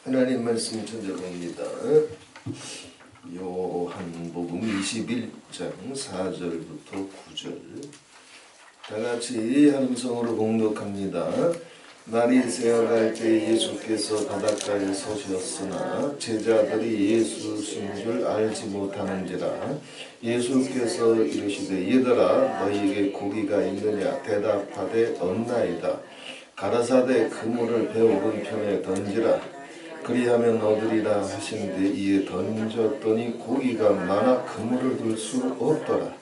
하나님 말씀 전해봅니다. 요한복음 21장 4절부터 9절 다같이 한 음성으로 공독합니다. 날이 새어갈 때 예수께서 바닷가에 서셨으나 제자들이 예수신 줄 알지 못하는지라. 예수께서 이르시되 얘들아 너희에게 고기가 있느냐 대답하되 없나이다. 가라사대 그물을 배 오른편에 던지라. 그리하면 얻으리라 하신데 이에 던졌더니 고기가 많아 그물을 들 수 없더라.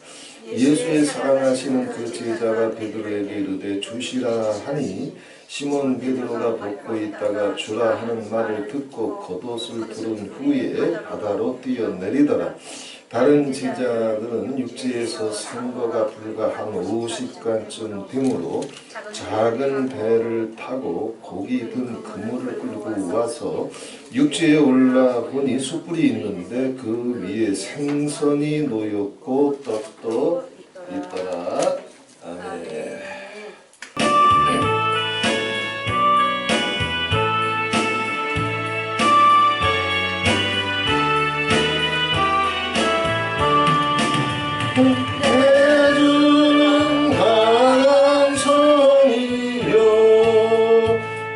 예수의 사랑하시는 그 제자가 베드로에게 이르되 주시라 하니 시몬 베드로가 벗고 있다가 주라 하는 말을 듣고 겉옷을 두른 후에 바다로 뛰어내리더라. 다른 제자들은 육지에서 산 거가 불과 한 50간쯤 되므로 작은 배를 타고 고기 든 그물을 끌고 와서 육지에 올라보니 숯불이 있는데 그 위에 생선이 놓였고 떡도 있더라. 아멘. 해주는 강성이요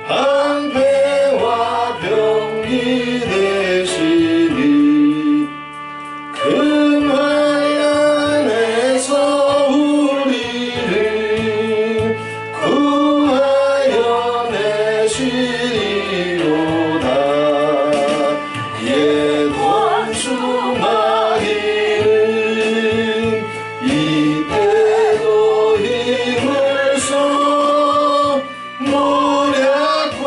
방패와 병기 되시니 금하연에서 우리를 구하여 내시리로다. 예돈 수마기는 이때도 힘을 써 모략과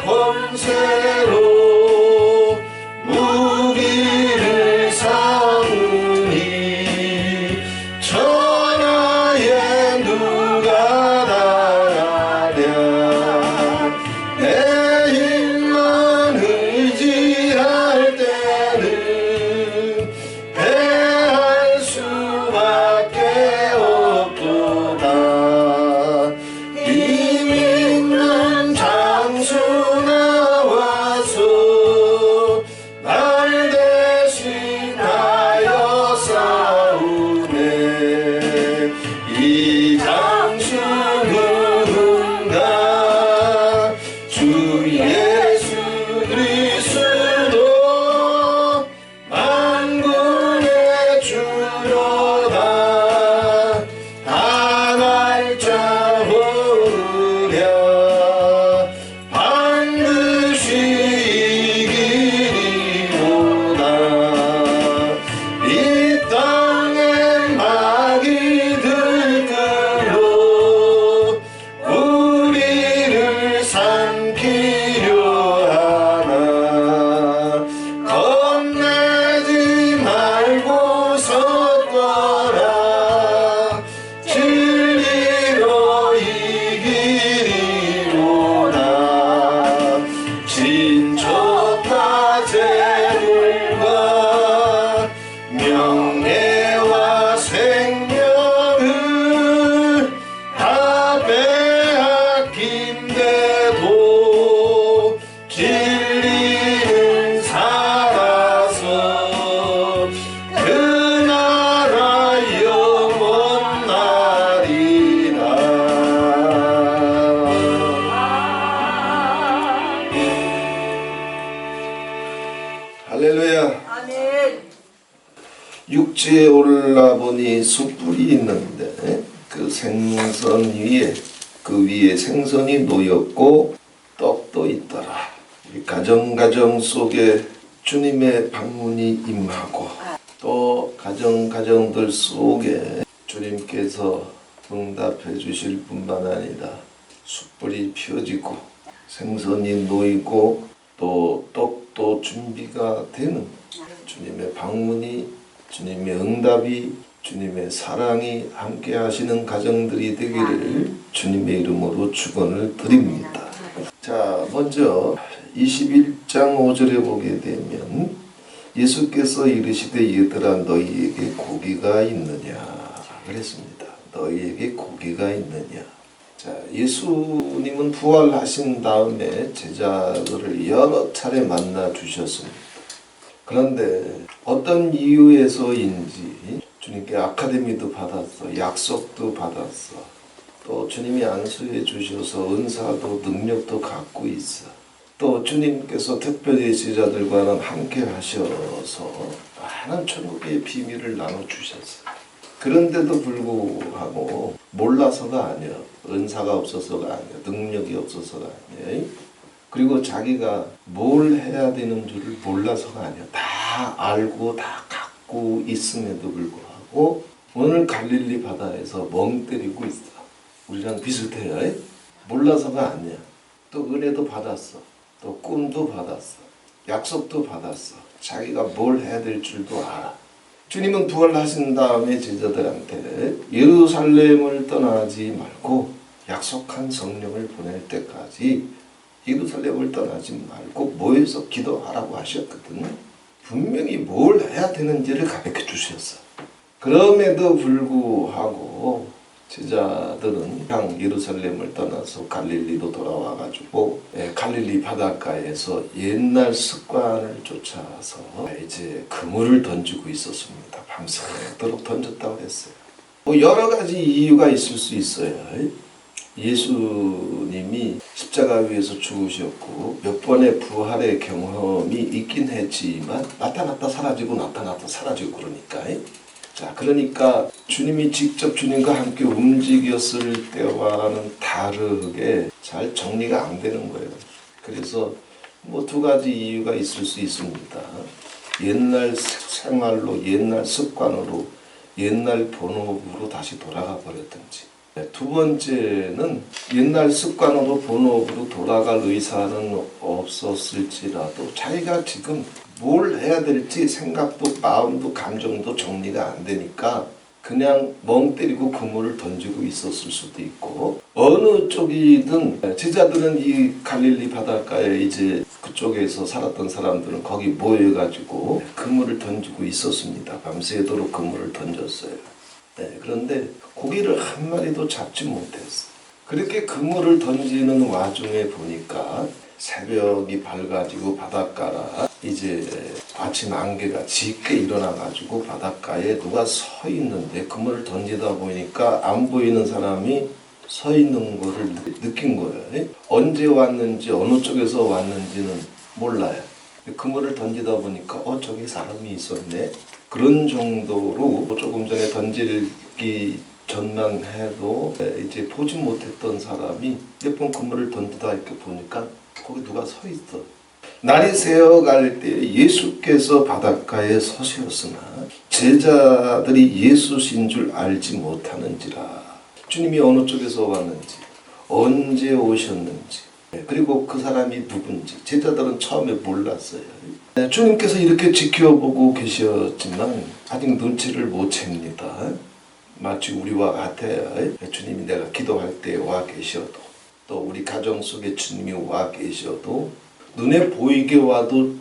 권세로 무기를 삼으니 천하에 누가 달하랴. 내 힘만 의지할 때는 패할 수밖에 없도다. 힘 있는 장수 나와서 날 대신하여 싸우네. 이 장수 누군가 주 예수 그리스도 만군의 주로다. 다 날짜 모으랴 반드시 이기리로다. 이 땅에 마귀들 끌로 우리를 삼키려 하나. 겁내지 말고 섰거라. 진리로 이기리로다. 진초타 재물과 명예와 생명을 다 빼앗긴데도 진리는 살아서 그 나라 영원하리라. 할렐루야. 아멘. 육지에 올라보니 숯불이 있는데 그 생선 위에 그 위에 생선이 놓였고 떡도 있더라. 우리 가정 속에 주님의 방문이 임하고 또 가정들 속에 주님께서 응답해 주실 뿐만 아니라 숯불이 피어지고 생선이 놓이고 또 떡도 준비가 되는 주님의 방문이, 주님의 응답이, 주님의 사랑이 함께 하시는 가정들이 되기를 주님의 이름으로 축원을 드립니다. 자, 먼저 21장 5절에 보게 되면 예수께서 이르시되 얘들아 너희에게 고기가 있느냐 그랬습니다. 너희에게 고기가 있느냐. 자, 예수님은 부활하신 다음에 제자들을 여러 차례 만나 주셨습니다. 그런데 어떤 이유에서인지 주님께 아카데미도 받았어, 약속도 받았어, 또 주님이 안수해 주셔서 은사도 능력도 갖고 있어. 또 주님께서 특별히 제자들과는 함께 하셔서 많은 천국의 비밀을 나눠주셨어요. 그런데도 불구하고 몰라서가 아니야. 은사가 없어서가 아니야. 능력이 없어서가 아니야. 그리고 자기가 뭘 해야 되는 줄을 몰라서가 아니야. 다 알고 다 갖고 있음에도 불구하고 오늘 갈릴리 바다에서 멍 때리고 있어. 우리랑 비슷해요. 몰라서가 아니야. 또 은혜도 받았어. 또 꿈도 받았어. 약속도 받았어. 자기가 뭘 해야 될 줄도 알아. 주님은 부활하신 다음에 제자들한테 예루살렘을 떠나지 말고 약속한 성령을 보낼 때까지 예루살렘을 떠나지 말고 모여서 기도하라고 하셨거든요. 분명히 뭘 해야 되는지를 가르쳐 주셨어. 그럼에도 불구하고 제자들은 그냥 예루살렘을 떠나서 갈릴리로 돌아와가지고 갈릴리 바닷가에서 옛날 습관을 쫓아서 이제 그물을 던지고 있었습니다. 밤새도록 던졌다고 했어요. 뭐 여러 가지 이유가 있을 수 있어요. 예수님이 십자가 위에서 죽으셨고 몇 번의 부활의 경험이 있긴 했지만 나타났다 사라지고 나타났다 사라지고 그러니까 자, 그러니까 주님이 직접 주님과 함께 움직였을 때와는 다르게 잘 정리가 안 되는 거예요. 그래서 뭐 두 가지 이유가 있을 수 있습니다. 옛날 생활로, 옛날 습관으로, 옛날 본업으로 다시 돌아가 버렸든지. 두 번째는 옛날 습관으로 본업으로 돌아갈 의사는 없었을지라도 자기가 지금 뭘 해야 될지 생각도 마음도 감정도 정리가 안 되니까 그냥 멍 때리고 그물을 던지고 있었을 수도 있고 어느 쪽이든 제자들은 이 갈릴리 바닷가에 이제 그쪽에서 살았던 사람들은 거기 모여가지고 그물을 던지고 있었습니다. 밤새도록 그물을 던졌어요. 네, 그런데 고기를 한 마리도 잡지 못했어. 그렇게 그물을 던지는 와중에 보니까 새벽이 밝아지고 바닷가라 이제 아침 안개가 짙게 일어나가지고 바닷가에 누가 서 있는데 그물을 던지다 보니까 안 보이는 사람이 서 있는 거를 느낀 거예요. 언제 왔는지 어느 쪽에서 왔는지는 몰라요. 그물을 던지다 보니까 저기 사람이 있었네. 그런 정도로 조금 전에 던지기 전만 해도 이제 보지 못했던 사람이 몇 번 그물을 던지다 이렇게 보니까 거기 누가 서 있어. 날이 새어갈 때 예수께서 바닷가에 서셨으나 제자들이 예수신 줄 알지 못하는지라. 주님이 어느 쪽에서 왔는지, 언제 오셨는지, 그리고 그 사람이 누군지 제자들은 처음에 몰랐어요. 주님께서 이렇게 지켜보고 계셨지만 아직 눈치를 못 챕니다. 마치 우리와 같아요. 주님이 내가 기도할 때 와 계셔도 또 우리 가정 속에 주님이 와 계셔도 눈에 보이게 와도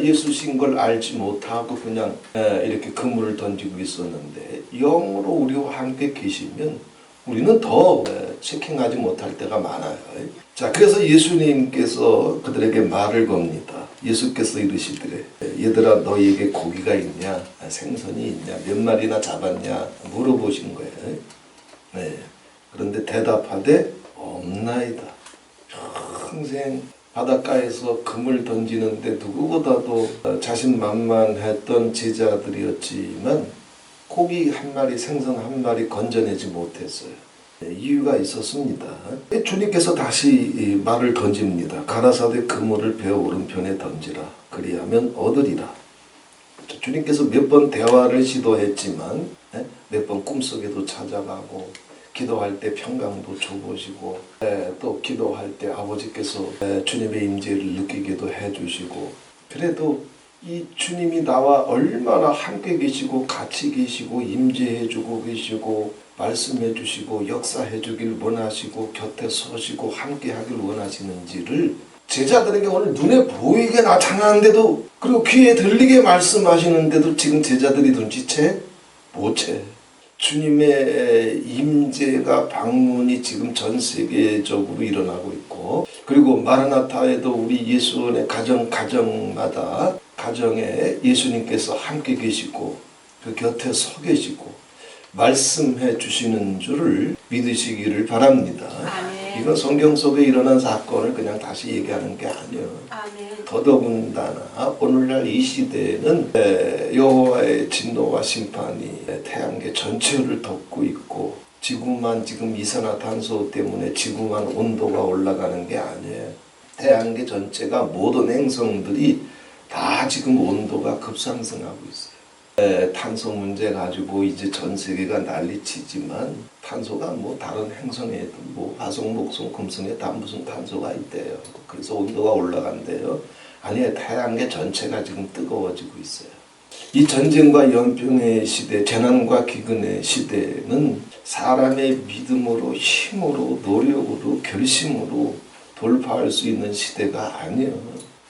예수신 걸 알지 못하고 그냥 이렇게 그물을 던지고 있었는데 영으로 우리와 함께 계시면 우리는 더 체킹하지 못할 때가 많아요. 자, 그래서 예수님께서 그들에게 말을 겁니다. 예수께서 이르시기를 얘들아 너희에게 고기가 있냐 생선이 있냐 몇 마리나 잡았냐 물어보신 거예요. 네. 그런데 대답하되 없나이다. 평생 바닷가에서 그물 던지는데 누구보다도 자신만만했던 제자들이었지만 고기 한 마리 생선 한 마리 건져내지 못했어요. 이유가 있었습니다. 주님께서 다시 말을 던집니다. 가라사대 그물을 배 오른편에 던지라. 그리하면 얻으리라. 주님께서 몇 번 대화를 시도했지만 몇 번 꿈속에도 찾아가고 기도할 때 평강도 줘보시고 또 기도할 때 아버지께서 주님의 임재를 느끼게도 해주시고 그래도 이 주님이 나와 얼마나 함께 계시고 같이 계시고 임재해주고 계시고 말씀해주시고 역사해주길 원하시고 곁에 서시고 함께하길 원하시는지를 제자들에게 오늘 눈에 보이게 나타나는데도 그리고 귀에 들리게 말씀하시는데도 지금 제자들이 눈치채? 못 채. 주님의 임재가 방문이 지금 전 세계적으로 일어나고 있고, 그리고 마라나타에도 우리 예수원의 가정마다 가정에 예수님께서 함께 계시고 그 곁에 서 계시고 말씀해 주시는 줄을 믿으시기를 바랍니다. 아멘. 이건 성경 속에 일어난 사건을 그냥 다시 얘기하는 게 아니에요. 아멘. 더더군다나 오늘날 이 시대에는 여호와의 진노와 심판이 태양계 전체를 덮고 있고, 지구만 지금 이산화탄소 때문에 지구만 온도가 올라가는 게 아니에요. 태양계 전체가 모든 행성들이 다 지금 온도가 급상승하고 있어요. 탄소 문제 가지고 이제 전 세계가 난리치지만 탄소가 뭐 다른 행성에도 뭐 화성, 목성, 금성에 다 무슨 탄소가 있대요. 그래서 온도가 올라간대요. 아니에요. 태양계 전체가 지금 뜨거워지고 있어요. 이 전쟁과 연병의 시대, 재난과 기근의 시대는 사람의 믿음으로, 힘으로, 노력으로, 결심으로 돌파할 수 있는 시대가 아니에요.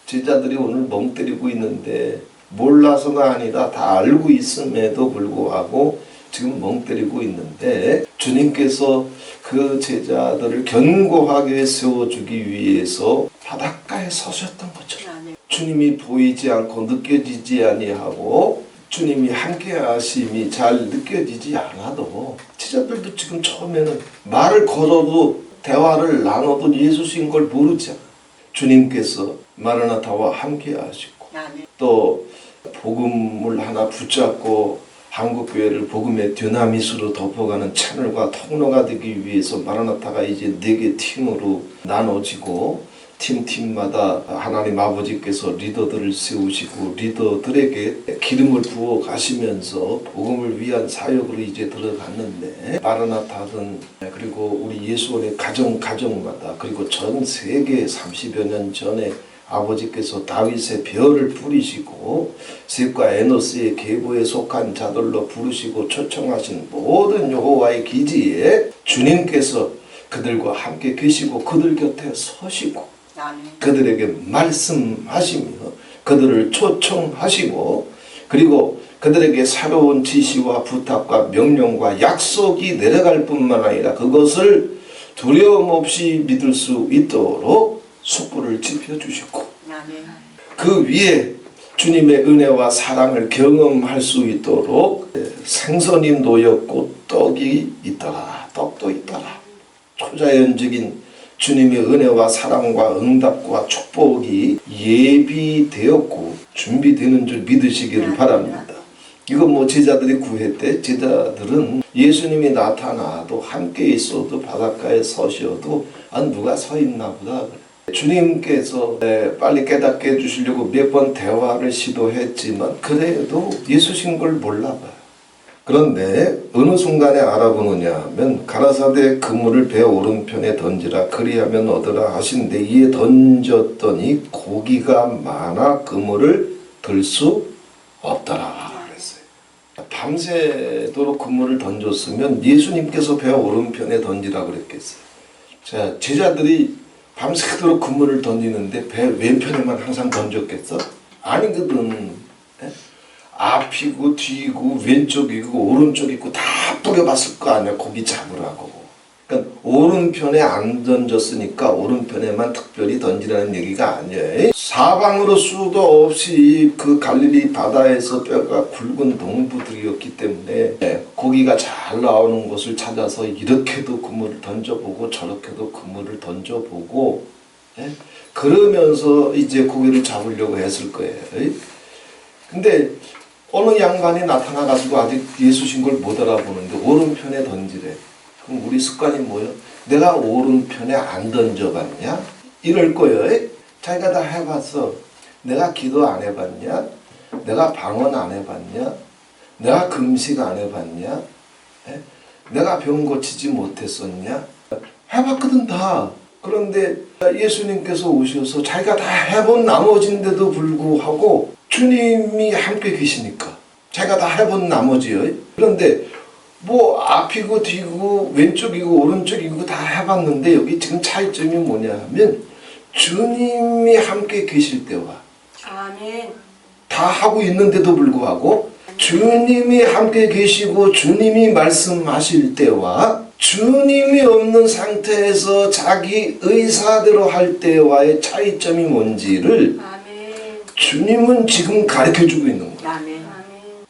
제자들이 오늘 멍 때리고 있는데 몰라서가 아니라 다 알고 있음에도 불구하고 지금 멍 때리고 있는데, 주님께서 그 제자들을 견고하게 세워주기 위해서 바닷가에 서셨던 거죠. 주님이 보이지 않고 느껴지지 아니하고 주님이 함께 하심이 잘 느껴지지 않아도, 제자들도 지금 처음에는 말을 걸어도 대화를 나눠도 예수신 걸 모르잖아. 주님께서 마라나타와 함께 하시고 또 복음을 하나 붙잡고 한국교회를 복음의 dynamit으로 덮어가는 채널과 통로가 되기 위해서 마라나타가 이제 4개 팀으로 나눠지고, 팀마다 하나님 아버지께서 리더들을 세우시고 리더들에게 기름을 부어 가시면서 복음을 위한 사역으로 이제 들어갔는데, 마라나타든 그리고 우리 예수원의 가정마다, 그리고 전 세계 30여 년 전에 아버지께서 다윗의 벼를 뿌리시고 셋과 에노스의 계보에 속한 자들로 부르시고 초청하신 모든 여호와의 기지에 주님께서 그들과 함께 계시고 그들 곁에 서시고 그들에게 말씀하시며 그들을 초청하시고, 그리고 그들에게 새로운 지시와 부탁과 명령과 약속이 내려갈 뿐만 아니라 그것을 두려움 없이 믿을 수 있도록 숯불을 지펴주셨고, 그 위에 주님의 은혜와 사랑을 경험할 수 있도록 생선이 놓였고 떡이 있더라, 떡도 있더라. 초자연적인 주님의 은혜와 사랑과 응답과 축복이 예비되었고 준비되는 줄 믿으시기를 바랍니다. 이건 뭐 제자들이 구했대. 제자들은 예수님이 나타나도 함께 있어도 바닷가에 서셔도 누가 서 있나 보다. 주님께서 빨리 깨닫게 해주시려고 몇 번 대화를 시도했지만 그래도 예수신 걸 몰라봐요. 그런데 어느 순간에 알아보느냐 하면, 가라사대 그물을 배 오른편에 던지라 그리하면 얻으라 하신데 이에 던졌더니 고기가 많아 그물을 들 수 없더라 그랬어요. 밤새도록 그물을 던졌으면 예수님께서 배 오른편에 던지라 그랬겠어요. 자, 제자들이 밤새도록 그물을 던지는데 배 왼편에만 항상 던졌겠어? 아니거든. 앞이고 뒤고 왼쪽이고 오른쪽이고 다 뿌려봤을 거 아니야, 고기 잡으라고. 그러니까 오른편에 안 던졌으니까 오른편에만 특별히 던지라는 얘기가 아니에요. 사방으로 수도 없이 그 갈릴리 바다에서 뼈가 굵은 동부들이었기 때문에 고기가 잘 나오는 곳을 찾아서 이렇게도 그물을 던져보고 저렇게도 그물을 던져보고, 그러면서 이제 고기를 잡으려고 했을 거예요. 근데 어느 양반이 나타나가지고 아직 예수신 걸 못 알아보는데 오른편에 던지래. 그럼 우리 습관이 뭐예요? 내가 오른편에 안 던져봤냐? 이럴 거예요. 자기가 다 해봤어. 내가 기도 안 해봤냐? 내가 방언 안 해봤냐? 내가 금식 안 해봤냐? 내가 병 고치지 못했었냐? 해봤거든 다. 그런데 예수님께서 오셔서 자기가 다 해본 나머지인데도 불구하고 주님이 함께 계시니까 자기가 다 해본 나머지요. 그런데 뭐 앞이고 뒤고 왼쪽이고 오른쪽이고 다 해봤는데 여기 지금 차이점이 뭐냐 하면 주님이 함께 계실 때와 아멘. 다 하고 있는데도 불구하고 주님이 함께 계시고 주님이 말씀하실 때와 주님이 없는 상태에서 자기 의사대로 할 때와의 차이점이 뭔지를 주님은 지금 가르쳐주고 있는 거예요.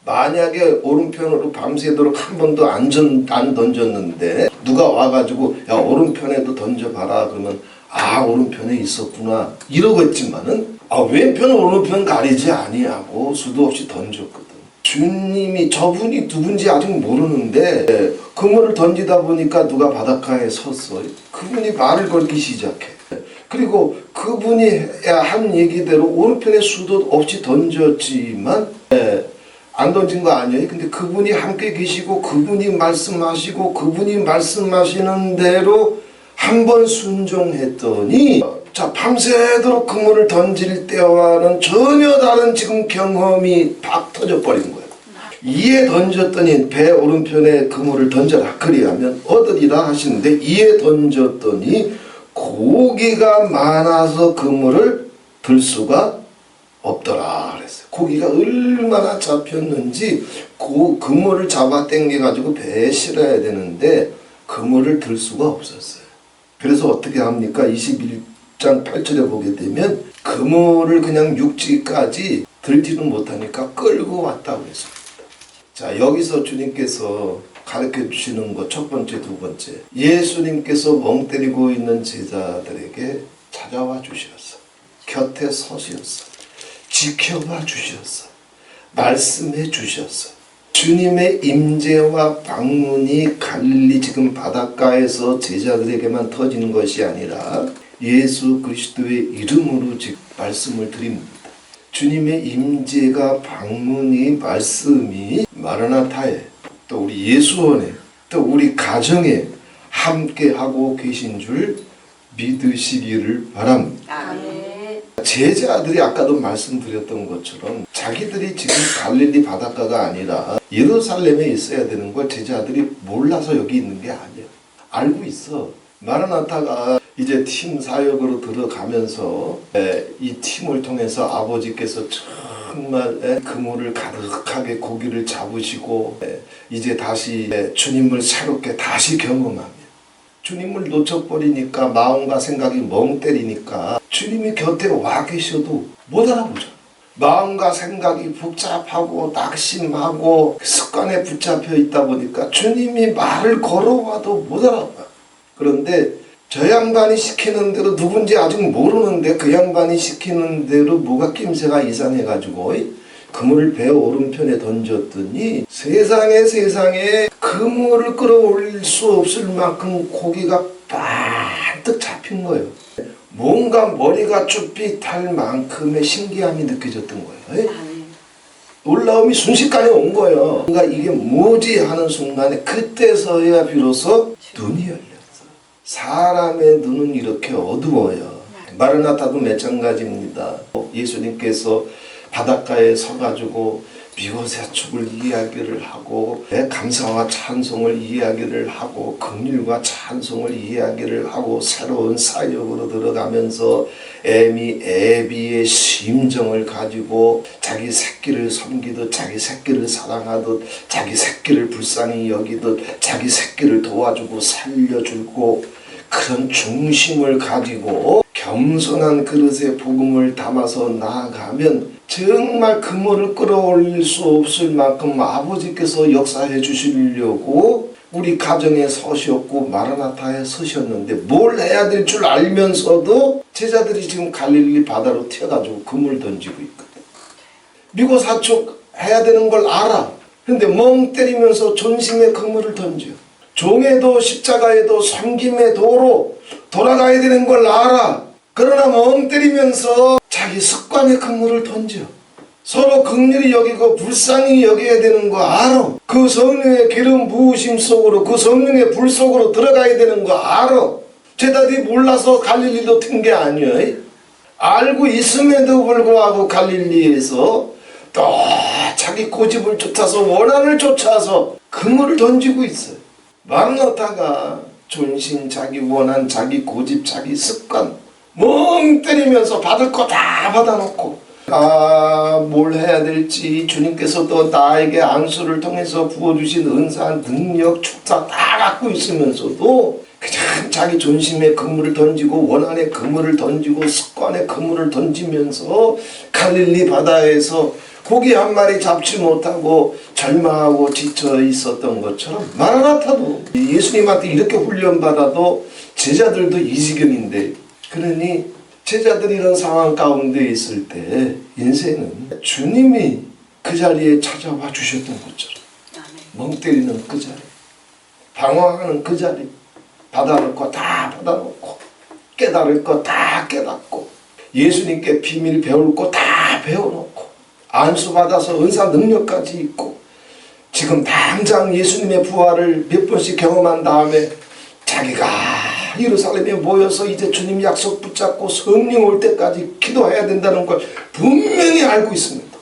만약에 오른편으로 밤새도록 한 번도 안 던졌는데 누가 와가지고 야 오른편에도 던져봐라 그러면 아 오른편에 있었구나 이러겠지만은 아 왼편 오른편 가리지 아니하고 수도 없이 던졌거든. 주님이 저분이 누군지 아직 모르는데 그물을 던지다 보니까 누가 바닷가에 섰어요. 그분이 말을 걸기 시작해. 그리고 그분이 한 얘기대로 오른편에 수도 없이 던졌지만 안 던진 거 아니에요. 근데 그분이 함께 계시고 그분이 말씀하시고 그분이 말씀하시는 대로 한번 순종했더니 자 밤새도록 그물을 던질 때와는 전혀 다른 지금 경험이 팍 터져버린 거예요. 이에 던졌더니 배 오른편에 그물을 던져라 그리하면 얻으리라 하시는데 이에 던졌더니 고기가 많아서 그물을 들 수가 없더라 그랬어요. 고기가 얼마나 잡혔는지 그물을 잡아 당겨가지고 배에 실어야 되는데 그물을 들 수가 없었어요. 그래서 어떻게 합니까? 21장 8절에 보게 되면 그물을 그냥 육지까지 들지는 못하니까 끌고 왔다고 했습니다. 자 여기서 주님께서 가르쳐 주시는 것 첫 번째 두 번째 예수님께서 멍 때리고 있는 제자들에게 찾아와 주셨어. 곁에 서시었어. 지켜봐 주셨어. 말씀해 주셨어. 주님의 임재와 방문이 갈릴리 지금 바닷가에서 제자들에게만 터지는 것이 아니라 예수 그리스도의 이름으로 지금 말씀을 드립니다. 주님의 임재가 방문이 말씀이 마라나타에 또 우리 예수원에 또 우리 가정에 함께하고 계신 줄 믿으시기를 바랍니다. 아멘. 제자들이 아까도 말씀드렸던 것처럼 자기들이 지금 갈릴리 바닷가가 아니라 예루살렘에 있어야 되는 걸 제자들이 몰라서 여기 있는 게 아니야. 알고 있어. 마라나타가 이제 팀 사역으로 들어가면서 이 팀을 통해서 아버지께서 정말 그물을 가득하게 고기를 잡으시고 이제 다시 주님을 새롭게 다시 경험합니다. 주님을 놓쳐버리니까 마음과 생각이 멍 때리니까 주님이 곁에 와 계셔도 못 알아보죠. 마음과 생각이 복잡하고 낙심하고 습관에 붙잡혀 있다 보니까 주님이 말을 걸어와도 못 알아봐요. 그런데 저 양반이 시키는 대로 누군지 아직 모르는데 그 양반이 시키는 대로 뭐가 낌새가 이상해가지고 그물을 배 오른편에 던졌더니 세상에 그물을 끌어올릴 수 없을 만큼 고기가 반뜩 잡힌 거예요. 뭔가 머리가 쭈삣할 만큼의 신기함이 느껴졌던 거예요. 놀라움이 순식간에 온 거예요. 그러니까 이게 뭐지 하는 순간에 그때서야 비로소 눈이 열렸어. 사람의 눈은 이렇게 어두워요. 마라나타도 마찬가지입니다. 예수님께서 바닷가에 서가지고 미워새 축을 이야기를 하고 감사와 찬송을 이야기를 하고 긍휼과 찬송을 이야기를 하고 새로운 사역으로 들어가면서 애비의 심정을 가지고 자기 새끼를 섬기듯 자기 새끼를 사랑하듯 자기 새끼를 불쌍히 여기듯 자기 새끼를 도와주고 살려주고 그런 중심을 가지고 겸손한 그릇에 복음을 담아서 나아가면 정말 그물을 끌어올릴 수 없을 만큼 아버지께서 역사해 주시려고 우리 가정에 서셨고 마라나타에 서셨는데 뭘 해야 될 줄 알면서도 제자들이 지금 갈릴리 바다로 튀어가지고 그물 던지고 있거든. 미고 사축 해야 되는 걸 알아. 근데 멍 때리면서 존심의 그물을 던져. 종에도 십자가에도 섬김의 도로 돌아가야 되는 걸 알아. 그러나 멍 때리면서 자기 습관의 그물을 던져. 서로 긍휼히 여기고 불쌍히 여겨야 되는 거 알아. 그 성령의 기름 부으심 속으로 그 성령의 불 속으로 들어가야 되는 거 알아. 제자들이 몰라서 갈릴리로 튼 게 아니에요. 알고 있음에도 불구하고 갈릴리에서 또 자기 고집을 쫓아서 원한을 쫓아서 그물을 던지고 있어요. 마라나타가 존심, 자기 원한, 자기 고집, 자기 습관 멍 때리면서 받을 거 다 받아놓고 뭘 해야 될지 주님께서도 나에게 안수를 통해서 부어주신 은사, 능력, 축사 다 갖고 있으면서도 그냥 자기 존심에 그물을 던지고 원한에 그물을 던지고 습관에 그물을 던지면서 갈릴리 바다에서 고기 한 마리 잡지 못하고 절망하고 지쳐 있었던 것처럼 마라나타도 예수님한테 이렇게 훈련받아도 제자들도 이 지경인데, 그러니 제자들이 이런 상황 가운데 있을 때 인생은 주님이 그 자리에 찾아와 주셨던 것처럼 멍 때리는 그 자리, 방황하는 그 자리, 받아놓을 거 다 받아놓고 깨달을 거 다 깨닫고 예수님께 비밀 배울 거 다 배워놓고 안수받아서 은사 능력까지 있고 지금 당장 예수님의 부활을 몇 번씩 경험한 다음에 자기가 예루살렘에 모여서 이제 주님 약속 붙잡고 성령 올 때까지 기도해야 된다는 걸 분명히 알고 있습니다.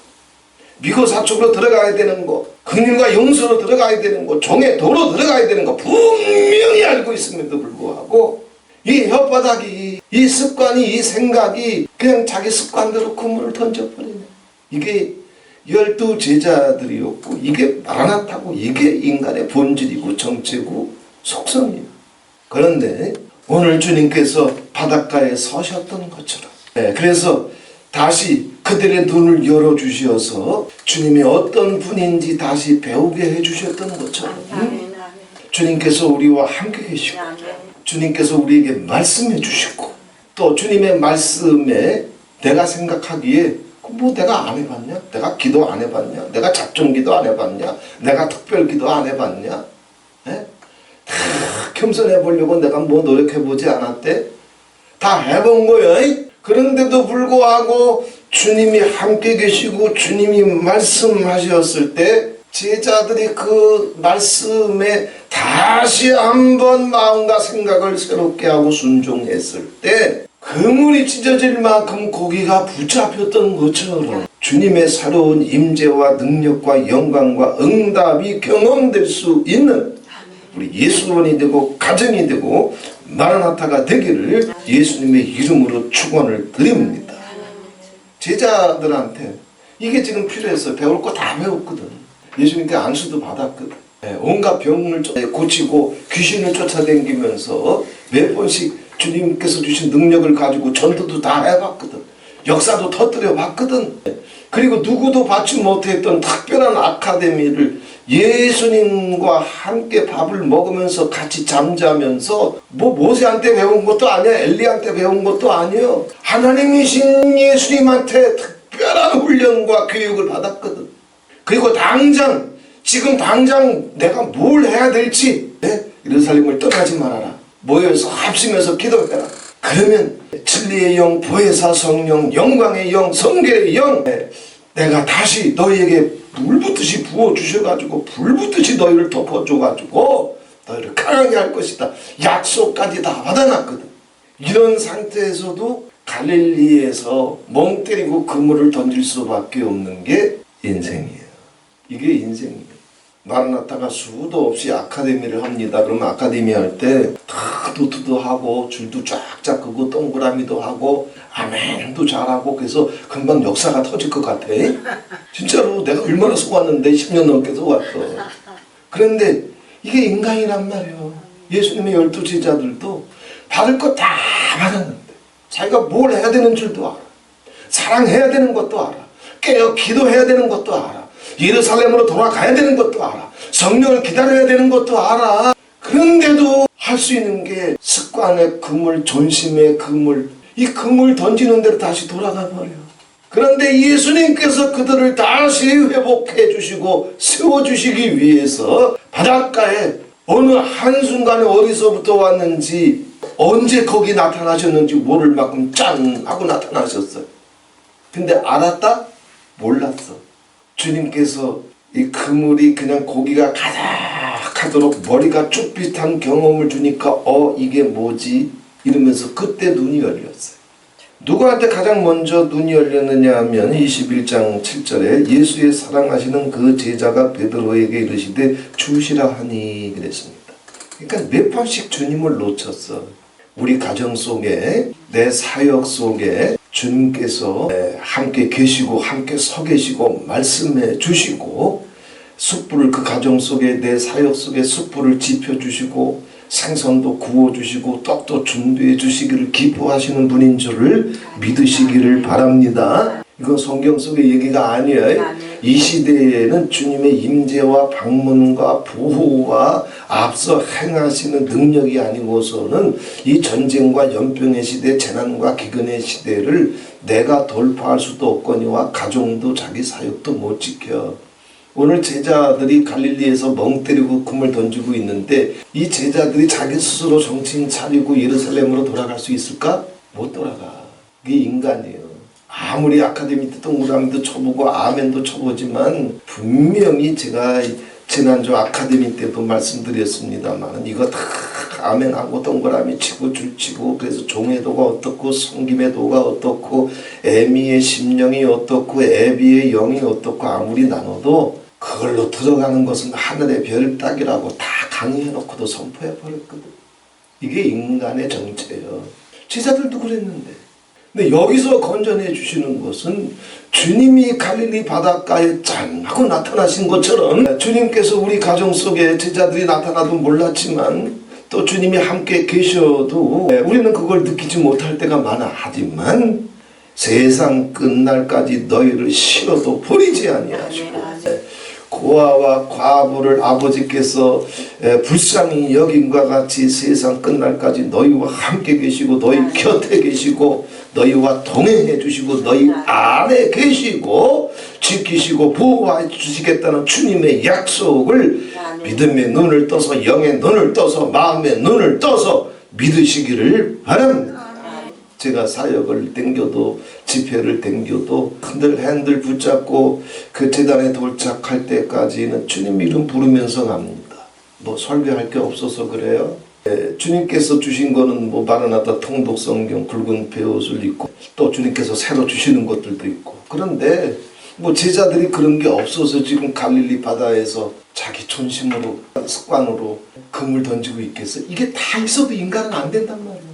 미고 사축으로 들어가야 되는 거, 긍휼과 용서로 들어가야 되는 거, 종의 도로 들어가야 되는 거 분명히 알고 있음에도 불구하고 이 혓바닥이, 이 습관이, 이 생각이 그냥 자기 습관대로 그물을 던져버리네. 이게 12 제자들이었고 이게 마라나타고 이게 인간의 본질이고 정체고 속성이에요. 그런데 오늘 주님께서 바닷가에 서셨던 것처럼, 그래서 다시 그들의 눈을 열어주셔서 주님이 어떤 분인지 다시 배우게 해주셨던 것처럼 주님께서 우리와 함께 계시고 주님께서 우리에게 말씀해 주시고 또 주님의 말씀에 내가 생각하기에 내가 안 해봤냐? 내가 기도 안 해봤냐? 내가 작정기도 안 해봤냐? 내가 특별기도 안 해봤냐? 다 겸손해 보려고 내가 노력해보지 않았대? 다 해본 거야. 그런데도 불구하고 주님이 함께 계시고 주님이 말씀하셨을 때 제자들이 그 말씀에 다시 한번 마음과 생각을 새롭게 하고 순종했을 때 그물이 찢어질 만큼 고기가 붙잡혔던 것처럼 주님의 새로운 임재와 능력과 영광과 응답이 경험될 수 있는 우리 예수원이 되고 가정이 되고 마라나타가 되기를 예수님의 이름으로 축원을 드립니다. 제자들한테 이게 지금 필요해서 배울 거 다 배웠거든. 예수님께 안수도 받았거든. 온갖 병을 고치고 귀신을 쫓아다니면서 몇 번씩 주님께서 주신 능력을 가지고 전도도 다 해봤거든. 역사도 터뜨려 봤거든. 그리고 누구도 받지 못했던 특별한 아카데미를 예수님과 함께 밥을 먹으면서 같이 잠자면서 모세한테 배운 것도 아니야, 엘리한테 배운 것도 아니요, 하나님이신 예수님한테 특별한 훈련과 교육을 받았거든. 그리고 지금 당장 내가 뭘 해야 될지, 예루살렘을 떠나지 말아라, 모여서 합심해서 기도해라. 그러면 진리의 영, 보혜사 성령, 영광의 영, 성결의 영, 내가 다시 너희에게 물붓듯이 부어주셔가지고 불붓듯이 너희를 덮어줘가지고 너희를 강하게 할 것이다. 약속까지 다 받아놨거든. 이런 상태에서도 갈릴리에서 멍 때리고 그물을 던질 수밖에 없는 게 인생이에요. 이게 인생이에요. 마라나타가 수도 없이 아카데미를 합니다. 그러면 아카데미 할 때 다 노트도 하고 줄도 쫙쫙 끄고 동그라미도 하고 아멘도 잘하고 그래서 금방 역사가 터질 것 같아. 진짜로 내가 얼마나 속았는데 10년 넘게 속았어. 그런데 이게 인간이란 말이에요. 예수님의 12 제자들도 받을 거 다 받았는데 자기가 뭘 해야 되는 줄도 알아. 사랑해야 되는 것도 알아. 깨어 기도해야 되는 것도 알아. 예루살렘으로 돌아가야 되는 것도 알아. 성령을 기다려야 되는 것도 알아. 그런데도 할 수 있는 게 습관의 그물, 존심의 그물, 이 그물 던지는 대로 다시 돌아가 버려요. 그런데 예수님께서 그들을 다시 회복해 주시고 세워주시기 위해서 바닷가에 어느 한순간에 어디서부터 왔는지 언제 거기 나타나셨는지 모를 만큼 짠 하고 나타나셨어요. 근데 알았다? 몰랐어. 주님께서 이 그물이 그냥 고기가 가득하도록 머리가 쭈삣한 경험을 주니까 이게 뭐지? 이러면서 그때 눈이 열렸어요. 누구한테 가장 먼저 눈이 열렸느냐 하면 21장 7절에 예수의 사랑하시는 그 제자가 베드로에게 이르시되 주시라 하니 그랬습니다. 그러니까 몇 번씩 주님을 놓쳤어. 우리 가정 속에 내 사역 속에 주님께서 함께 계시고 함께 서 계시고 말씀해 주시고 숯불을 그 가정 속에 내 사역 속에 숯불을 지펴 주시고 생선도 구워 주시고 떡도 준비해 주시기를 기뻐하시는 분인 줄을 믿으시기를 바랍니다. 이건 성경 속의 얘기가 아니에요. 이 시대에는 주님의 임재와 방문과 보호와 앞서 행하시는 능력이 아니고서는 이 전쟁과 연병의 시대, 재난과 기근의 시대를 내가 돌파할 수도 없거니와 가정도 자기 사역도 못 지켜. 오늘 제자들이 갈릴리에서 멍 때리고 금을 던지고 있는데 이 제자들이 자기 스스로 정신 차리고 예루살렘으로 돌아갈 수 있을까? 못 돌아가. 그게 인간이에요. 아무리 아카데미 때 동그라미도 쳐보고 아멘도 쳐보지만 분명히 제가 지난주 아카데미 때도 말씀드렸습니다만 이거 다 아멘하고 동그라미 치고 줄치고 그래서 종의도가 어떻고 성김의도가 어떻고 애미의 심령이 어떻고 애비의 영이 어떻고 아무리 나눠도 그걸로 들어가는 것은 하늘의 별 따기라고 다 강의해놓고도 선포해버렸거든. 이게 인간의 정체예요. 제자들도 그랬는데. 근데 여기서 건전해 주시는 것은 주님이 갈릴리 바닷가에 짠 하고 나타나신 것처럼 주님께서 우리 가정 속에 제자들이 나타나도 몰랐지만 또 주님이 함께 계셔도 우리는 그걸 느끼지 못할 때가 많아. 하지만 세상 끝날까지 너희를 싫어도 버리지 아니하시고 고아와 과부를 아버지께서 불쌍히 여김과 같이 세상 끝날까지 너희와 함께 계시고 너희 곁에 계시고 너희와 동행해 주시고 너희 안에 계시고 지키시고 보호해 주시겠다는 주님의 약속을 믿음의 눈을 떠서 영의 눈을 떠서 마음의 눈을 떠서 믿으시기를 바랍니다. 제가 사역을 댕겨도 집회를 댕겨도 핸들 붙잡고 그 재단에 도착할 때까지는 주님 이름 부르면서 갑니다. 뭐 설교할 게 없어서 그래요. 주님께서 주신 거는 뭐 마라나타 통독 성경 굵은 베옷을 입고 또 주님께서 새로 주시는 것들도 있고 그런데 뭐 제자들이 그런 게 없어서 지금 갈릴리 바다에서 자기 존심으로 습관으로 금을 던지고 있겠어? 이게 다 있어도 인간은 안 된단 말이에요.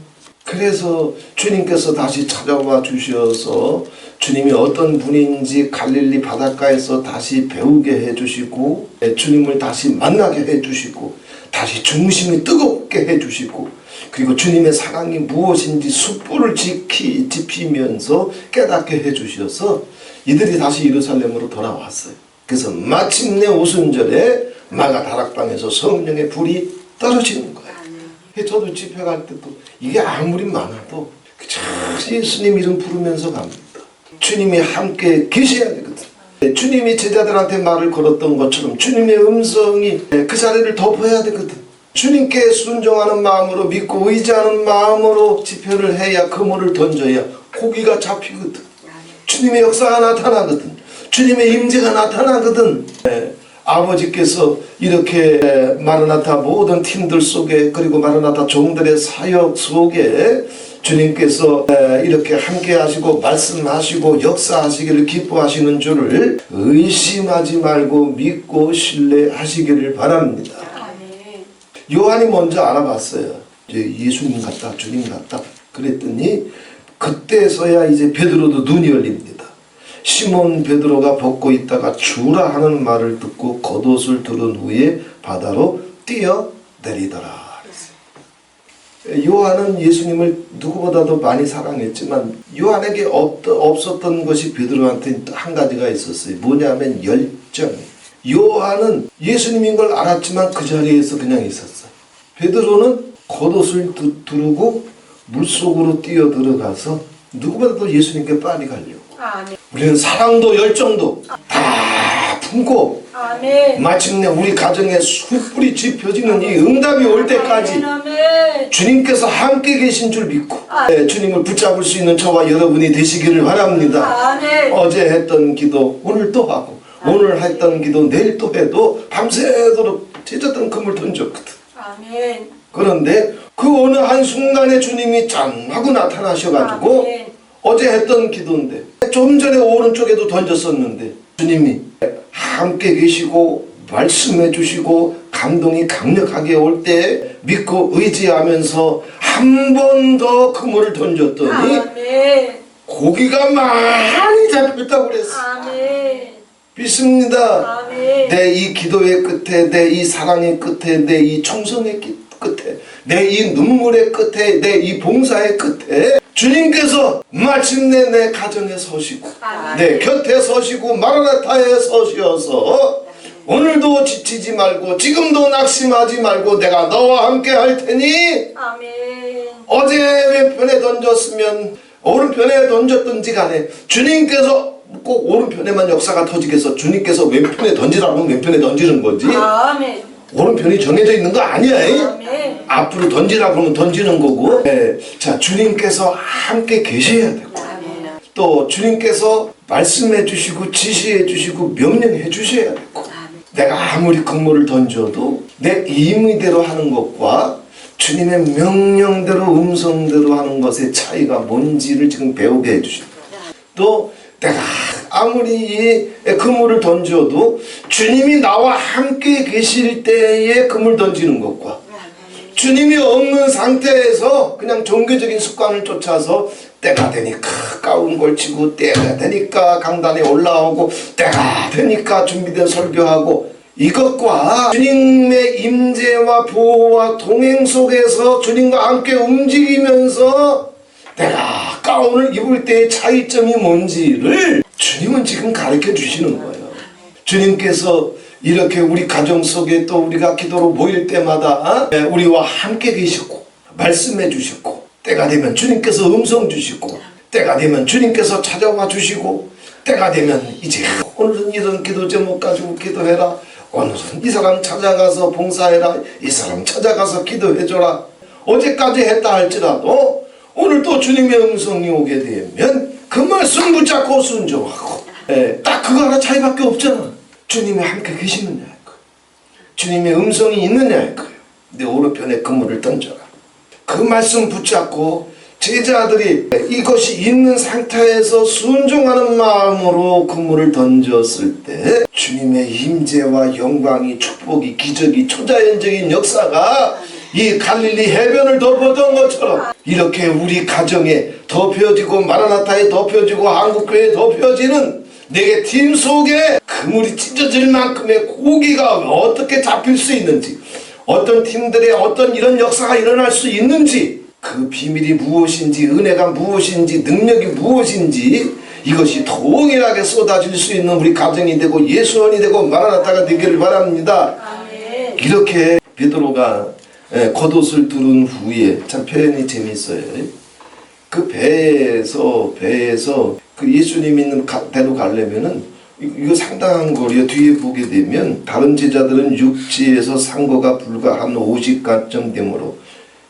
그래서 주님께서 다시 찾아와 주셔서 주님이 어떤 분인지 갈릴리 바닷가에서 다시 배우게 해주시고 주님을 다시 만나게 해주시고 다시 중심이 뜨겁게 해주시고 그리고 주님의 사랑이 무엇인지 숯불을 지피면서 깨닫게 해주셔서 이들이 다시 예루살렘으로 돌아왔어요. 그래서 마침내 오순절에 마가 다락방에서 성령의 불이 떨어지는 거예요. 저도 집회 갈 때도 이게 아무리 많아도 예수님 이름 부르면서 갑니다. 주님이 함께 계셔야 되거든. 주님이 제자들한테 말을 걸었던 것처럼 주님의 음성이 그 자리를 덮어야 되거든. 주님께 순종하는 마음으로 믿고 의지하는 마음으로 집회를 해야 그물을 던져야 고기가 잡히거든. 주님의 역사가 나타나거든. 주님의 임재가 나타나거든. 아버지께서 이렇게 마라나타 모든 팀들 속에 그리고 마라나타 종들의 사역 속에 주님께서 이렇게 함께 하시고 말씀하시고 역사하시기를 기뻐하시는 줄을 의심하지 말고 믿고 신뢰하시기를 바랍니다. 요한이 먼저 알아봤어요. 이제 예수님 같다 주님 같다 그랬더니 그때서야 이제 베드로도 눈이 열립니다. 시몬 베드로가 벗고 있다가 주라 하는 말을 듣고 겉옷을 두른 후에 바다로 뛰어내리더라. 요한은 예수님을 누구보다도 많이 사랑했지만 요한에게 없었던 것이 베드로한테 한 가지가 있었어요. 뭐냐면 열정. 요한은 예수님인 걸 알았지만 그 자리에서 그냥 있었어요. 베드로는 겉옷을 두르고 물속으로 뛰어들어가서 누구보다도 예수님께 빨리 가려고. 우리는 사랑도 열정도 다 품고 마침내 우리 가정에 숯불이 지펴지는 이 응답이 올 때까지 주님께서 함께 계신 줄 믿고 주님을 붙잡을 수 있는 저와 여러분이 되시기를 바랍니다. 어제 했던 기도 오늘 또 하고 오늘 했던 기도 내일 또 해도 밤새도록 제자들은 금을 던졌거든. 그런데 그 어느 한순간에 주님이 짠 하고 나타나셔가지고 어제 했던 기도인데 좀 전에 오른쪽에도 던졌었는데 주님이 함께 계시고 말씀해 주시고 감동이 강력하게 올 때 믿고 의지하면서 한 번 더 그물을 던졌더니 고기가 많이 잡혔다고 그랬어. 아멘. 믿습니다. 아멘. 내 이 기도의 끝에, 내 이 사랑의 끝에, 내 이 충성의 끝에, 내 이 눈물의 끝에, 내 이 봉사의 끝에 주님께서 마침내 내 가정에 서시고 내 곁에 서시고 마라나타에 서시어서 오늘도 지치지 말고 지금도 낙심하지 말고 내가 너와 함께 할 테니 아멘. 어제 왼편에 던졌으면 오른편에 던졌든지 간에 주님께서 꼭 오른편에만 역사가 터지겠어. 주님께서 왼편에 던지라고 하면 왼편에 던지는 거지. 아멘. 오른편이 정해져 있는 거 아니야. 아멘. 앞으로 던지라고 하면 던지는 거고. 네. 자, 주님께서 함께 계셔야 되고 아멘. 또 주님께서 말씀해 주시고 지시해 주시고 명령해 주셔야 되고 내가 아무리 근무를 던져도 내 임의대로 하는 것과 주님의 명령대로 음성대로 하는 것의 차이가 뭔지를 지금 배우게 해주신다. 또 내가 아무리 이 그물을 던져도 주님이 나와 함께 계실 때에 그물 던지는 것과 주님이 없는 상태에서 그냥 종교적인 습관을 쫓아서 때가 되니까 가운 걸치고 때가 되니까 강단에 올라오고 때가 되니까 준비된 설교하고 이것과 주님의 임재와 보호와 동행 속에서 주님과 함께 움직이면서 내가 가운을 입을 때의 차이점이 뭔지를 주님은 지금 가르쳐 주시는 거예요. 주님께서 이렇게 우리 가정 속에 또 우리가 기도로 모일 때마다 우리와 함께 계시고 말씀해 주시고 때가 되면 주님께서 음성 주시고 때가 되면 주님께서 찾아와 주시고 때가 되면 이제 오늘은 이런 기도 제목 가지고 기도해라. 오늘은 이 사람 찾아가서 봉사해라. 이 사람 찾아가서 기도해줘라. 어제까지 했다 할지라도 오늘 또 주님의 음성이 오게 되면 그 말씀 붙잡고 순종하고 딱 그거 하나 차이밖에 없잖아. 주님이 함께 계시느냐 그 주님의 음성이 있느냐 그 내 오른편에 그물을 던져라. 그 말씀 붙잡고 제자들이 이것이 있는 상태에서 순종하는 마음으로 그물을 던졌을 때 주님의 임재와 영광이 축복이 기적이 초자연적인 역사가 이 갈릴리 해변을 덮었던 것처럼 이렇게 우리 가정에 덮여지고 마라나타에 덮여지고 한국교회에 덮여지는 내게 팀 속에 그물이 찢어질 만큼의 고기가 어떻게 잡힐 수 있는지 어떤 팀들의 어떤 이런 역사가 일어날 수 있는지 그 비밀이 무엇인지 은혜가 무엇인지 능력이 무엇인지 이것이 동일하게 쏟아질 수 있는 우리 가정이 되고 예수원이 되고 마라나타가 되기를 바랍니다. 아멘. 이렇게 베드로가 겉옷을 두른 후에 참 표현이 재밌어요. 그 배에서 그 예수님 있는 대로 가려면은 이거 상당한 거리요. 뒤에 보게 되면 다른 제자들은 육지에서 산 거가 불과 한 50가쯤 되므로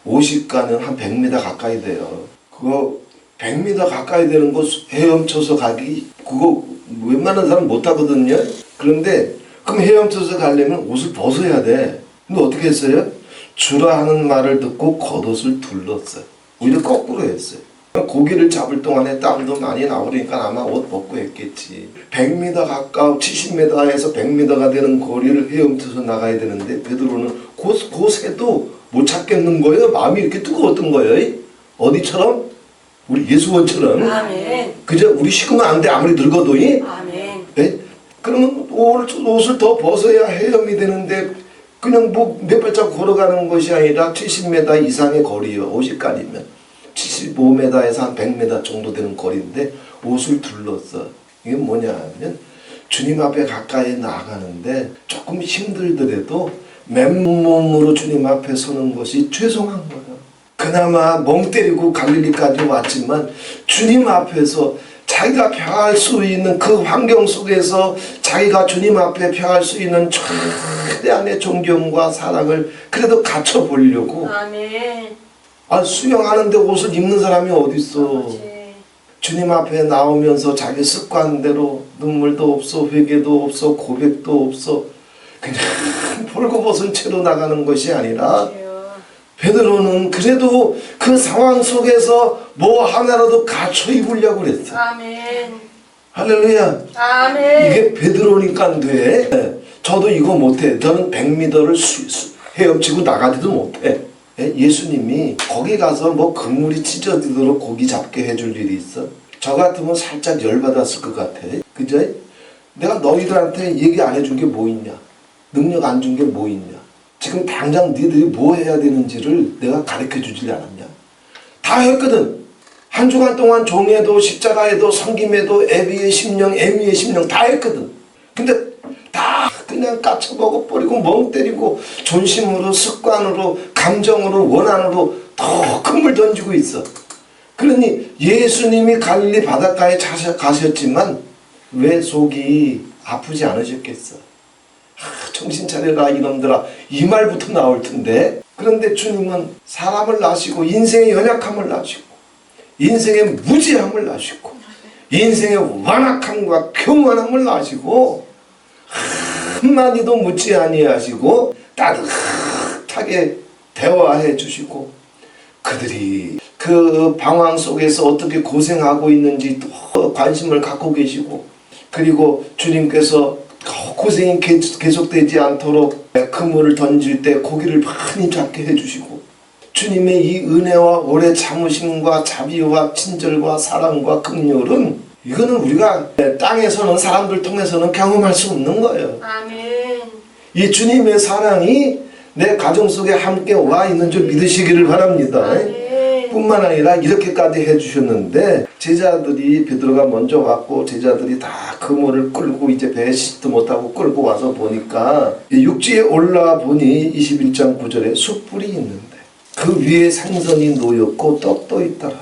50가는 한 100m 가까이 돼요. 그거 100m 가까이 되는 거 헤엄쳐서 가기 그거 웬만한 사람 못 하거든요. 그런데 그럼 헤엄쳐서 가려면 옷을 벗어야 돼. 근데 어떻게 했어요? 주라 하는 말을 듣고 겉옷을 둘렀어요. 오히려 거꾸로 했어요. 고기를 잡을 동안에 땀도 많이 나오니까 아마 옷 벗고 했겠지. 100m 가까워 70m에서 100m가 되는 거리를 헤엄쳐서 나가야 되는데 베드로는 곳에도 못 찾겠는 거예요. 마음이 이렇게 뜨거웠던 거예요. 어디처럼? 우리 예수원처럼. 아멘. 그저 우리 식으면 안 돼. 아무리 늙어도. 아멘. 네? 그러면 옷을 더 벗어야 헤엄이 되는데 그냥 뭐 몇 발자국 걸어가는 것이 아니라 70m 이상의 거리요. 50가리면 75m에서 한 100m 정도 되는 거리인데 옷을 둘렀어. 이게 뭐냐 하면 주님 앞에 가까이 나가는데 조금 힘들더라도 맨몸으로 주님 앞에 서는 것이 죄송한 거예요. 그나마 멍 때리고 갈릴리까지 왔지만 주님 앞에서 자기가 표할 수 있는 그 환경 속에서 자기가 주님 앞에 표할 수 있는 최대한의 존경과 사랑을 그래도 갖춰보려고. 아멘. 수영하는데 옷을 입는 사람이 어딨어. 주님 앞에 나오면서 자기 습관대로 눈물도 없어 회개도 없어 고백도 없어 그냥 벌거벗은 채로 나가는 것이 아니라 베드로는 그래도 그 상황 속에서 뭐 하나라도 갖춰 입으려고 그랬어. 아멘. 할렐루야. 아멘. 이게 베드로니까 돼. 저도 이거 못해. 저는 100m를 헤엄치고 나가지도 못해. 예수님이 거기 가서 뭐 그물이 찢어지도록 고기 잡게 해줄 일이 있어? 저 같으면 살짝 열받았을 것 같아. 그죠? 내가 너희들한테 얘기 안 해준 게 뭐 있냐? 능력 안 준 게 뭐 있냐? 지금 당장 너희들이 뭐 해야 되는지를 내가 가르쳐 주질 않았냐? 다 했거든. 한 주간 동안 종에도 십자가에도 섬김에도 애비의 심령, 애미의 심령 다 했거든. 근데 다 그냥 까쳐 먹어버리고 멍 때리고 존심으로 습관으로 감정으로 원한으로 더 큰 물 던지고 있어. 그러니 예수님이 갈릴리 바닷가에 가셨지만 왜 속이 아프지 않으셨겠어? 정신 차려라 이놈들아, 이 말부터 나올 텐데. 그런데 주님은 사람을 낳으시고 인생의 연약함을 낳으시고 인생의 무지함을 낳으시고 인생의 완악함과 교만함을 낳으시고 한마디도 묻지 아니하시고 따뜻하게 대화해 주시고 그들이 그 방황 속에서 어떻게 고생하고 있는지 또 관심을 갖고 계시고, 그리고 주님께서 고생이 계속되지 않도록 그물을 던질 때 고기를 많이 잡게 해주시고, 주님의 이 은혜와 오래 참으심과 자비와 친절과 사랑과 긍휼은 이거는 우리가 땅에서는 사람들 통해서는 경험할 수 없는 거예요. 아멘. 이 주님의 사랑이 내 가정 속에 함께 와 있는 줄 믿으시기를 바랍니다. 아멘. 뿐만 아니라 이렇게까지 해주셨는데, 제자들이 베드로가 먼저 왔고 제자들이 다 그물을 끌고 이제 배에 싣도 못하고 끌고 와서 보니까 육지에 올라와 보니 21장 9절에 숯불이 있는데 그 위에 생선이 놓였고 떡도 있더라.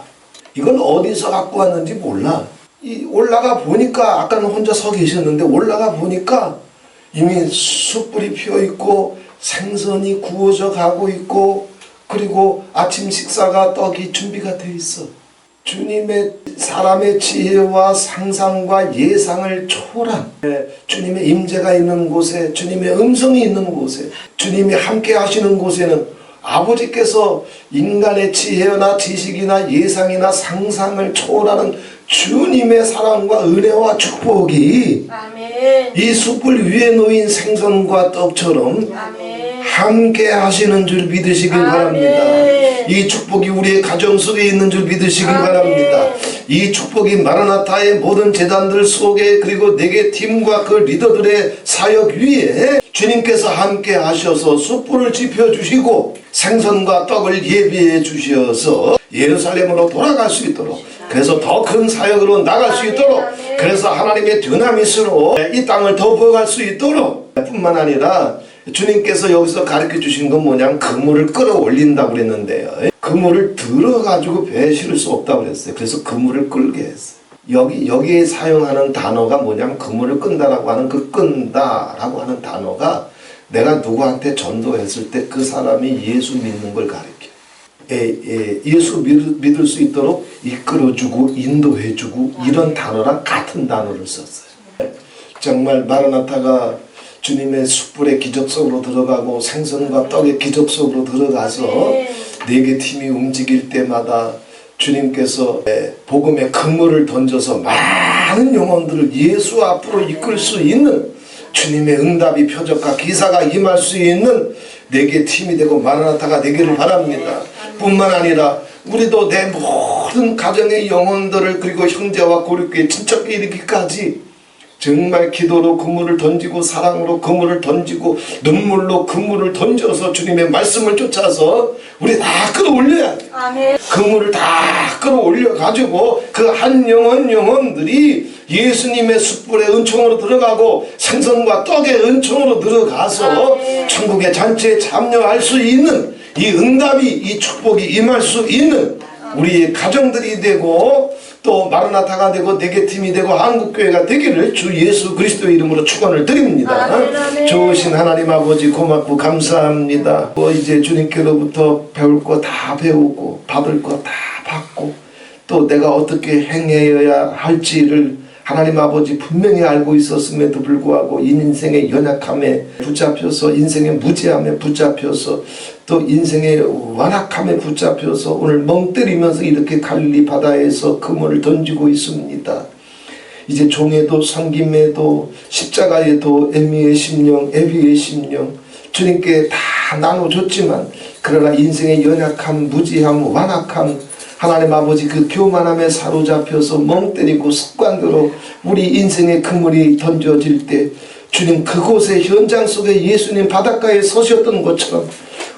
이건 어디서 갖고 왔는지 몰라. 올라가 보니까 아까는 혼자 서 계셨는데 올라가 보니까 이미 숯불이 피어 있고 생선이 구워져 가고 있고, 그리고 아침 식사가 떡이 준비가 되어 있어. 주님의 사람의 지혜와 상상과 예상을 초월한 주님의 임재가 있는 곳에, 주님의 음성이 있는 곳에, 주님이 함께 하시는 곳에는 아버지께서 인간의 지혜나 지식이나 예상이나 상상을 초월하는 주님의 사랑과 은혜와 축복이 아멘. 이 숯불 위에 놓인 생선과 떡처럼 아멘. 함께 하시는 줄 믿으시길 바랍니다. 이 축복이 우리의 가정 속에 있는 줄 믿으시길 바랍니다. 이 축복이 마라나타의 모든 재단들 속에, 그리고 네개 팀과 그 리더들의 사역 위에 주님께서 함께 하셔서 숯불을 지펴주시고 생선과 떡을 예비해 주셔서 예루살렘으로 돌아갈 수 있도록, 그래서 더 큰 사역으로 나갈 수 있도록, 그래서 하나님의 드나미스로 이 땅을 더 부어갈 수 있도록, 뿐만 아니라 주님께서 여기서 가르쳐 주신 건 뭐냐면 그물을 끌어올린다고 그랬는데요. 그물을 들어가지고 배에 실을 수 없다고 그랬어요. 그래서 그물을 끌게 했어요. 여기에 사용하는 단어가 뭐냐면 그물을 끈다라고 하는 그 끈다라고 하는 단어가 내가 누구한테 전도했을 때 그 사람이 예수 믿는 걸 가르쳐. 예수 믿을 수 있도록 이끌어주고 인도해주고 이런 단어랑 같은 단어를 썼어요. 정말 마라나타가 주님의 숯불의 기적 속으로 들어가고 생선과 떡의 기적 속으로 들어가서 네 개 팀이 움직일 때마다 주님께서 복음의 그물을 던져서 많은 영혼들을 예수 앞으로 이끌 수 있는 주님의 응답이 표적과 기사가 임할 수 있는 네 개 팀이 되고 마라나타가 되기를 바랍니다. 뿐만 아니라 우리도 내 모든 가정의 영혼들을, 그리고 형제와 고립교회 친척에 이르기까지 정말 기도로 그물을 던지고 사랑으로 그물을 던지고 눈물로 그물을 던져서 주님의 말씀을 쫓아서 우리 다 끌어올려야 돼. 아멘. 그물을 다 끌어올려 가지고 그 한 영혼들이 예수님의 숯불의 은총으로 들어가고 생선과 떡의 은총으로 들어가서 아멘. 천국의 잔치에 참여할 수 있는 이 응답이, 이 축복이 임할 수 있는 우리의 가정들이 되고 또 마라나타가 되고 네개 팀이 되고 한국교회가 되기를 주 예수 그리스도의 이름으로 축원을 드립니다. 아멘. 좋으신 하나님 아버지 고맙고 감사합니다. 이제 주님께로부터 배울 거 다 배우고 받을 거 다 받고 또 내가 어떻게 행해야 할지를 하나님 아버지 분명히 알고 있었음에도 불구하고 인생의 연약함에 붙잡혀서, 인생의 무지함에 붙잡혀서, 또 인생의 완악함에 붙잡혀서 오늘 멍 때리면서 이렇게 갈릴리 바다에서 그물을 던지고 있습니다. 이제 종에도 섬김에도 십자가에도 애미의 심령, 애비의 심령 주님께 다 나눠줬지만, 그러나 인생의 연약함, 무지함, 완악함, 하나님 아버지 그 교만함에 사로잡혀서 멍 때리고 습관대로 우리 인생의 그물이 던져질 때 주님 그곳의 현장 속에 예수님 바닷가에 서셨던 것처럼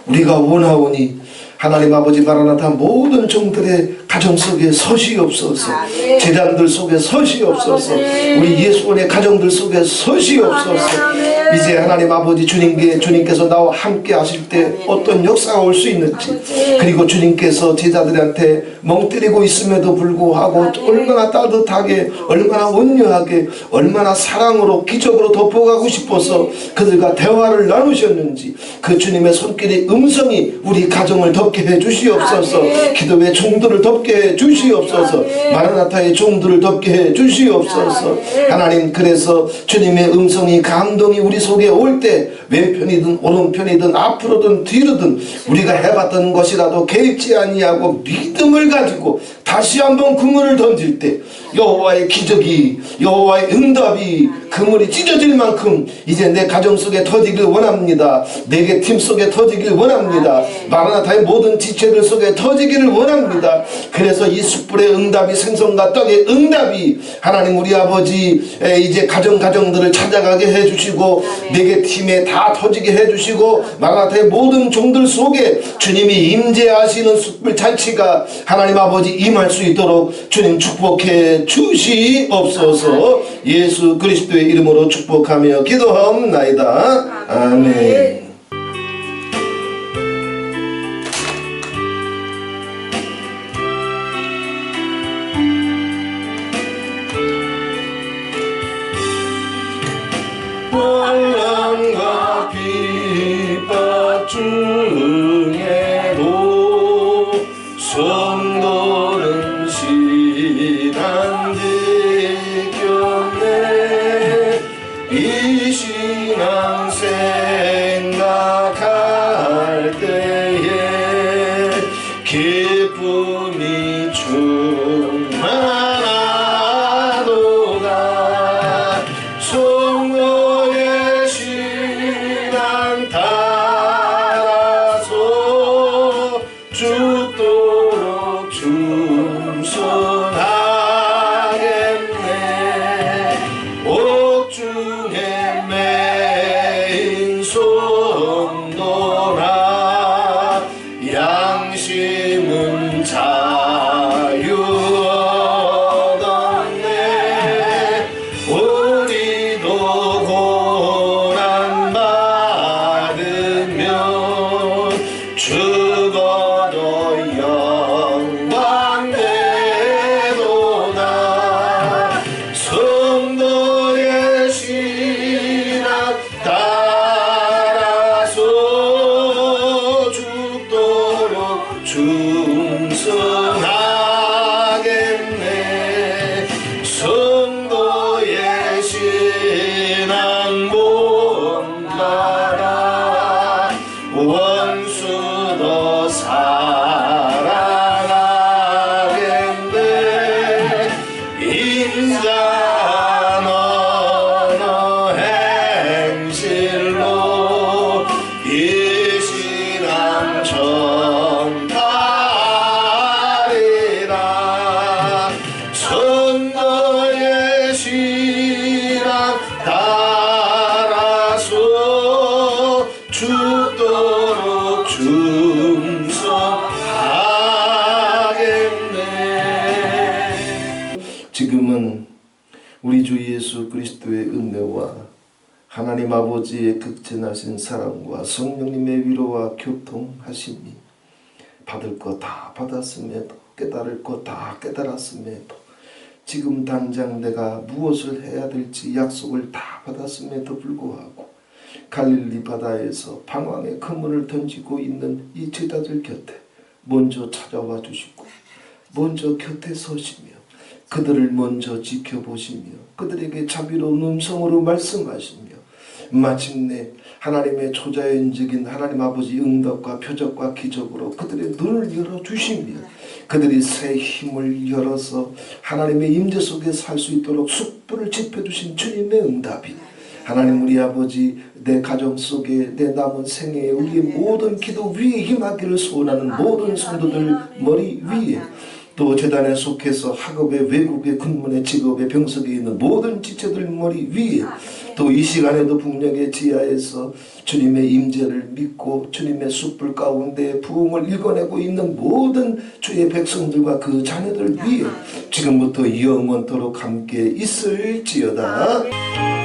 우리가 원하오니 하나님 아버지 마라나타 모든 종들의 가정 속에 서시옵소서. 제자들 속에 서시옵소서. 우리 예수원의 가정들 속에 서시옵소서. 이제 하나님 아버지 주님께서 나와 함께 하실 때 어떤 역사가 올 수 있는지, 그리고 주님께서 제자들한테 멍 때리고 있음에도 불구하고 얼마나 따뜻하게, 얼마나 온유하게, 얼마나 사랑으로 기적으로 덮어가고 싶어서 그들과 대화를 나누셨는지, 그 주님의 손길의 음성이 우리 가정을 덮게 해 주시옵소서. 기도의 종들을 덮게 해 주시옵소서. 마라나타의 종들을 덮게 해 주시옵소서. 하나님, 그래서 주님의 음성이 감동이 우리 속에 올 때 왼편이든 오른편이든 앞으로든 뒤로든 우리가 해봤던 것이라도 개의치 아니하고 믿음을 가지고 다시 한번 그물을 던질 때 여호와의 기적이, 여호와의 응답이 그물이 찢어질 만큼 이제 내 가정 속에 터지길 원합니다. 내게 팀 속에 터지길 원합니다. 마라나타의 모든 지체들 속에 터지기를 원합니다. 그래서 이 숯불의 응답이, 생선과 떡의 응답이 하나님 우리 아버지 이제 가정들을 찾아가게 해주시고 내게 팀에 다 터지게 해주시고 마라나타의 모든 종들 속에 주님이 임재하시는 숯불 잔치가 하나님 아버지 임할 수 있도록 주님 축복해 주시옵소서. 예수 그리스도의 이름으로 축복하며 기도하옵나이다. 아멘. 환난과 핍박 중에도 성도는 신앙 지켰네. 이 신앙 생각할 때에 기쁨이 충만하도다. 성도의 신앙 따라서 죽도록 충성하겠네. 옥중에 매인 성도나 양심은 자유 얻었네. 우리도 고난 받으면 죽어도 영광 되도다. 성도의 신앙 따라서 죽도록 충성하겠네. 성도의 신앙 본받아 원수도 사랑하겠네. 인자 너너 행실로 이 신앙 전파리라. 성도의 신앙 따라서 죽도록 충성하겠네. 지금은 우리 주 예수 그리스도의 은혜와 하나님 아버지의 극진하신 사랑과 성령님의 위로와 교통하심이 받을 거 다 받았음에도 깨달을 거 다 깨달았음에도 지금 당장 내가 무엇을 해야 될지 약속을 다 받았음에도 불구하고 갈릴리 바다에서 방황의 그물을 던지고 있는 이 제자들 곁에 먼저 찾아와 주시고 먼저 곁에 서시며 그들을 먼저 지켜보시며 그들에게 자비로운 음성으로 말씀하시며 마침내 하나님의 초자연적인 하나님 아버지 응답과 표적과 기적으로 그들의 눈을 열어주시며 그들이 새 힘을 열어서 하나님의 임재 속에 살 수 있도록 숯불을 지펴주신 주님의 응답이 하나님 우리 아버지 내 가정 속에 내 남은 생애에 우리의 모든 기도 위에 임하기를 소원하는 모든 성도들 머리 위에 또 재단에 속해서 학업에 외국에 군문에 직업에 병석에 있는 모든 지체들 머리 위에 또 이 시간에도 북녘의 지하에서 주님의 임재를 믿고 주님의 숯불 가운데 부흥을 일궈내고 있는 모든 주의 백성들과 그 자녀들 위에 지금부터 영원토록 함께 있을지어다.